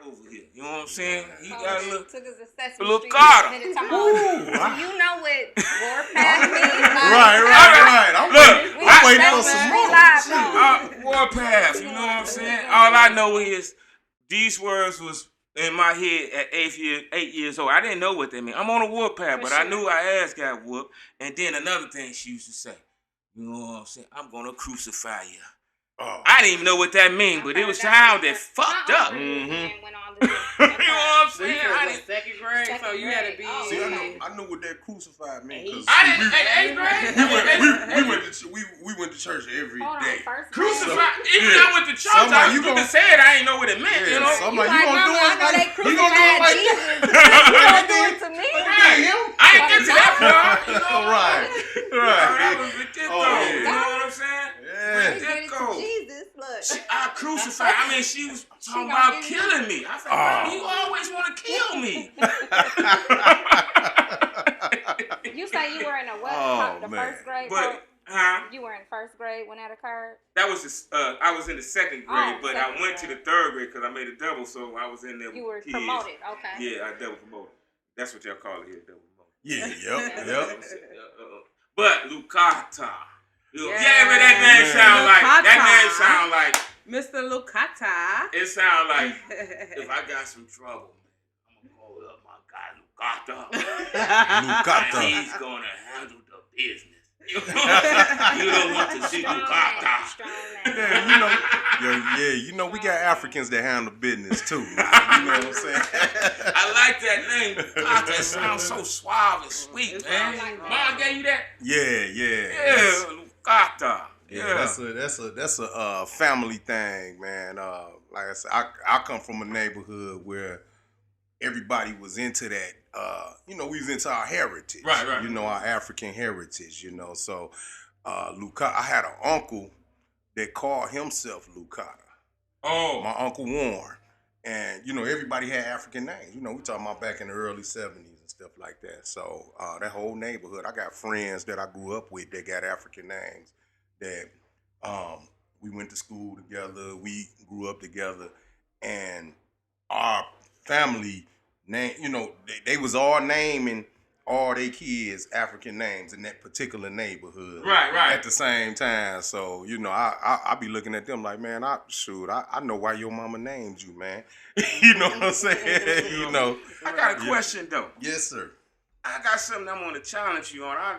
over here. You know what I'm saying? He got a little took us to Sesame little Street. Carter. Do you know what Warpath means? Right. I'm waiting for some more. Warpath, you know what I'm saying? All I know is these words was in my head at 8 years old. I didn't know what they meant. I'm on a warpath, but I knew our ass got whooped. And then another thing she used to say, you know what I'm saying? I'm gonna crucify you. Oh. I didn't even know what that meant, but it was sounded fucked up. Mm-hmm. You know what I'm saying? I did second grade, so you had to be. See, I knew what that crucified meant. I didn't. Eighth grade. We went to church every day. Crucified. Even I went to church, you can say it. I didn't know what it meant. Yeah, you know. So I'm like, you gonna do it like you gonna do it like Jesus. You gonna do it to me? I ain't get to that part. You know? Right. That was the get go. You know what I'm saying? Yeah. Get to Jesus, look. I crucified. I mean, she was talking about killing me. I said, you always want to kill me. You say you were in the first grade? But, you were in first grade when that occurred? That was I was in the second grade, but I went to the third grade because I made a double, so I was in there. You were kids. Promoted, okay. Yeah, I double promoted. That's what y'all call it here, double promoted. Yeah, yep. But Lukata. Yeah, but that name sound like Mr. Lukata. It sound like if I got some trouble, I'm gonna call up my guy Lukata. He's gonna handle the business. You don't want to see Lukata. Yeah, we got Africans that handle business too. You know what I'm saying? I like that name. Lukata. It sounds so suave and sweet, man. Mom gave you that? Yeah, Lukata. Yeah, that's a family thing, man. Like I said, I come from a neighborhood where everybody was into that. We was into our heritage, right. You know, our African heritage. You know, so Lukata. I had an uncle that called himself Lukata. Oh, my Uncle Warren, and everybody had African names. We talking about back in the early '70s and stuff like that. So that whole neighborhood, I got friends that I grew up with that got African names. That we went to school together, we grew up together, and our family name, they was all naming all their kids African names in that particular neighborhood. Right. At the same time. So, I be looking at them like, man, I know why your mama named you, man. You know what I'm saying? I got a question though. Yes, sir. I got something I'm gonna challenge you on. I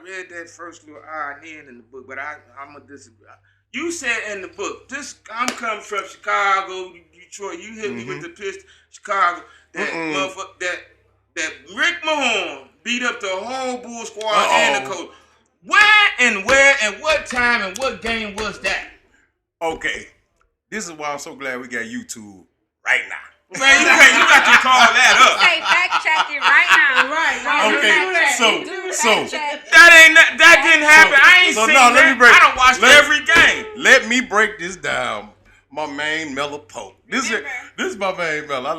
read that first little idea in the book, but I'm gonna disagree. You said in the book, I'm coming from Chicago, Detroit. You hit me with the pistol, Chicago. That motherfucker, that Rick Mahorn beat up the whole Bull squad and the coach. Where and what time and what game was that? Okay, this is why I'm so glad we got YouTube right now. Man, you got to call that up. Say fact check it right now. Right. Okay, so that didn't happen. I ain't seen that. I don't watch every game. Let me break this down. My main Mellow Pope. This is my main Mellow.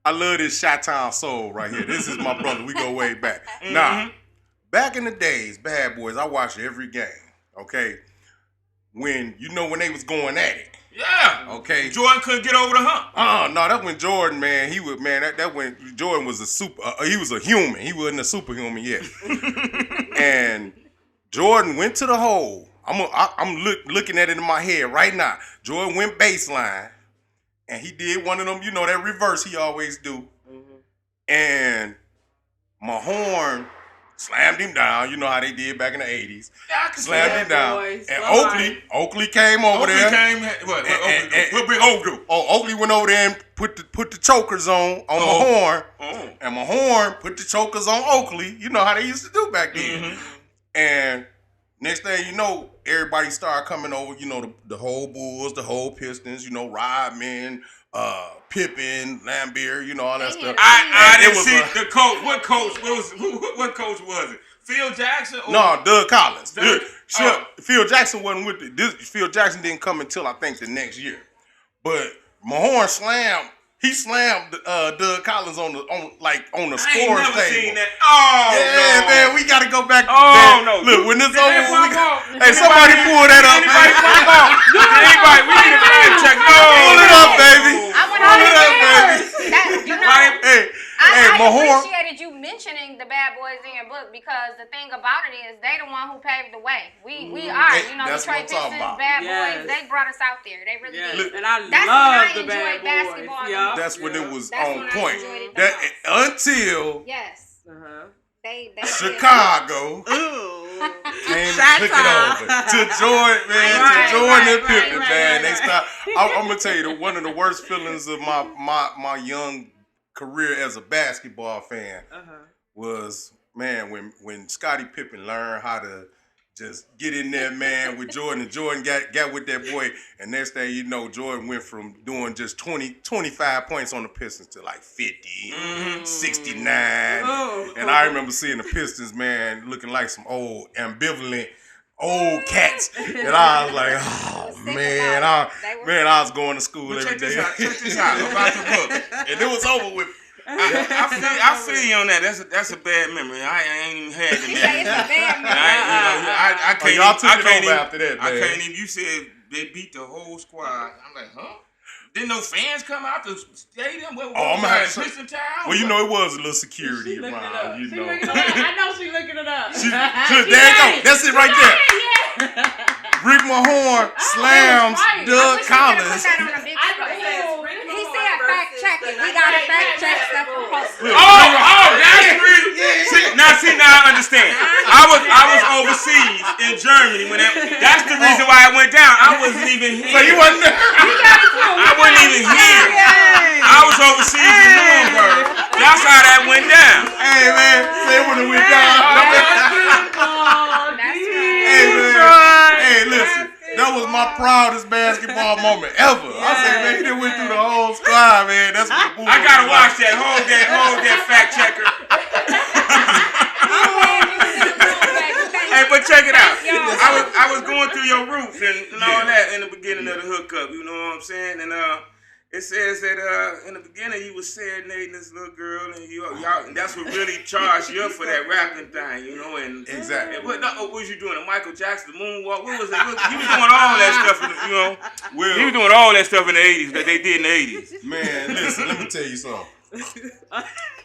I love this Chi-Town soul right here. This is my brother. We go way back. Mm-hmm. Now, back in the days, Bad Boys, I watched every game. Okay, when they was going at it. Yeah. Okay. Jordan couldn't get over the hump. No, that's when Jordan, man. That when Jordan was he was a human. He wasn't a superhuman yet. And Jordan went to the hole. I'm looking at it in my head right now. Jordan went baseline, and he did one of them. That reverse he always do. Mm-hmm. And Mahorn slammed him down. You know how they did back in the 80s. Yeah, slammed him down. Boys. And Oakley came over there. What big Oakley do? Oakley went over there and put the chokers on Mahorn. Oh. And Mahorn put the chokers on Oakley. You know how they used to do back then. Mm-hmm. And next thing you know, everybody started coming over. The whole Bulls, the whole Pistons. Rodman, Pippen, Lambeer, all that stuff. I didn't see the coach. What coach was it? Phil Jackson? No, Doug Collins. Phil Jackson wasn't with it. Phil Jackson didn't come until I think the next year. But Mahorn slammed Doug Collins on the scoring table. Seen that. Oh yeah, no. Man, we gotta go back. Oh no! Look, when this over, hey, somebody pull that up. Anybody, we need a fact check. No, mentioning the bad boys in your book because the thing about it is they the one who paved the way. We are, you know, Detroit Pistons, bad boys. They brought us out there. They really did. And I love the bad boys. Basketball. Yeah. That's when it was on when point. I enjoyed it That most. until They Chicago came to pick it over to Jordan, man, to Jordan and Pippen, man. They stopped. I'm gonna tell you, one of the worst feelings of my young career as a basketball fan was, man, when Scottie Pippen learned how to just get in there, man, with Jordan. And Jordan got with that boy. And next thing you know, Jordan went from doing just 25 points on the Pistons to like 50, 69. And I remember seeing the Pistons, man, looking like some old, ambivalent, old cats. And I was like, oh, man. I was going to school every day. Check this out about the book. And it was over with. I feel you on that. That's a bad memory. I ain't even had the memory. It's a bad memory. I can't. Y'all took it over even, after that, man. I can't even. You said they beat the whole squad. I'm like, huh? Didn't no fans come out the stadium? What, I'm gonna have to. Town? Well, you know, it was a little security around. You know. I know she looking it up. There you go. That's it right there. Rick Mahorn slams Doug Collins. He said fact check it. We got to fact check stuff. That's the reason. Now I understand. I was overseas in Germany when that's the reason why it went down. I wasn't even here. So you wasn't there? I wasn't even here. I was overseas in Nuremberg. That's how that went down. Hey man, say when it went down. Hey man, hey listen. That was my proudest basketball moment ever. I said, man, he done went through the whole squad, man. That's what the I gotta watch that. Hold that fact checker. Hey, but check it out. I was going through your roots and all that in the beginning of the hookup. You know what I'm saying? And it says that in the beginning you was serenading this little girl, and y'all, and that's what really charged you up for that rapping thing, you know. And exactly. What was you doing? A Michael Jackson, the moonwalk? What was it? You was doing all that stuff, you know. Well, you was doing all that stuff in the '80s that they did in the '80s. Man, listen, let me tell you something.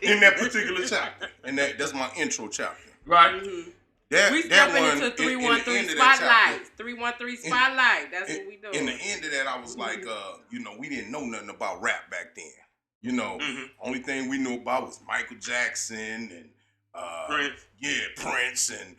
In that particular chapter, and that's my intro chapter. Right. We stepping into 313 spotlight. 313 spotlight. That's what we doing. In the end of that, I was like, you know, we didn't know nothing about rap back then. You know, only thing we knew about was Michael Jackson and Prince and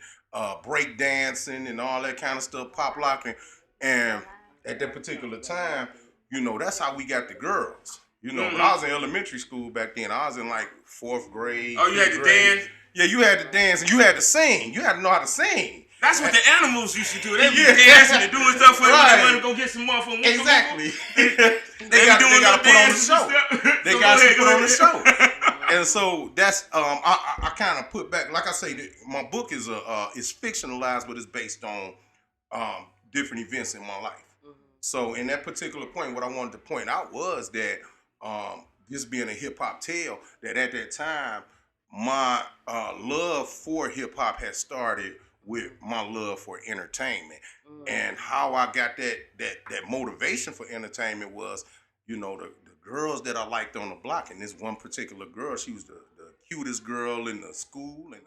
break dancing and all that kind of stuff, pop locking. And at that particular time, you know, that's how we got the girls. You know, when I was in elementary school back then, I was in like 4th grade. Oh, you had to dance? Yeah, you had to dance and you had to sing. You had to know how to sing. That's what the animals used to do. They be dancing and doing stuff for they want to go get some motherfuckers. Exactly. they got to put on the show. They got to put on the show. And so that's I kind of put back, like I say, my book is fictionalized, but it's based on different events in my life. So in that particular point, what I wanted to point out was that this being a hip hop tale, that at that time, my love for hip hop had started with my love for entertainment. And how I got that motivation for entertainment was, you know, the girls that I liked on the block. And this one particular girl, she was the cutest girl in the school and